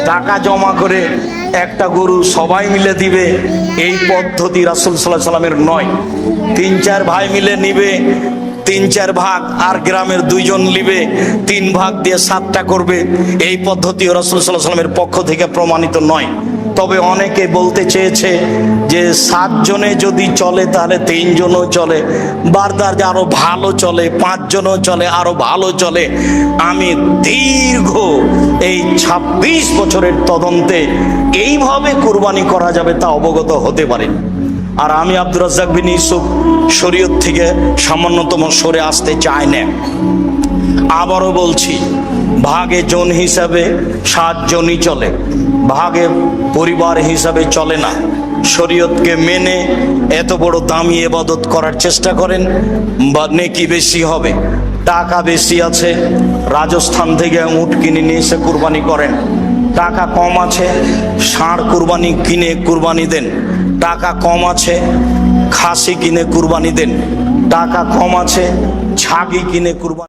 টাকা জমা করে একটা গরু সবাই মিলে দিবে, এই পদ্ধতি রাসূল সাল্লাল্লাহু আলাইহি সাল্লামের নয়। 3-4 ভাই মিলে নিবে, 3-4 ভাগ, আর গ্রামের 2 জন নিবে, 3 ভাগ দিয়ে 7টা করবে, এই পদ্ধতি রাসূল সাল্লাল্লাহু আলাইহি সাল্লামের পক্ষ থেকে প্রমাণিত নয়। তবে অনেকে বলতে চেয়েছে যে 7 জনে যদি চলে তাহলে 3 জনও চলে, বারদার যে আরো ভালো চলে, 5 জনও চলে, আরো ভালো চলে। আমি দীর্ঘ এই 26 বছরের তদন্তে এইভাবে কুরবানি করা যাবে তা অবগত হতে পারেন। আর আমি আব্দুর রাজ্জাক বিন ইউসুফ শরীয়ত থেকে সামান্যতম সরে আসতে চাই না। আবারও বলছি, ভাগে জন হিসাবে 7 জনই চলে, ভাগে পরিবার হিসাবে চলে না। শরীয়তকে মেনে এত বড় দামি ইবাদত করার চেষ্টা করেন, বা নেকি বেশি হবে। টাকা বেশি আছে, রাজস্থান থেকে উট কিনে নিয়ে এসে কুরবানি করেন। টাকা কম আছে, ষাঁড় কুরবানি কিনে কুরবানি দেন। টাকা কম আছে, খাসি কিনে কুরবানি দেন। টাকা কম আছে, ছাগি কিনে কুরবানি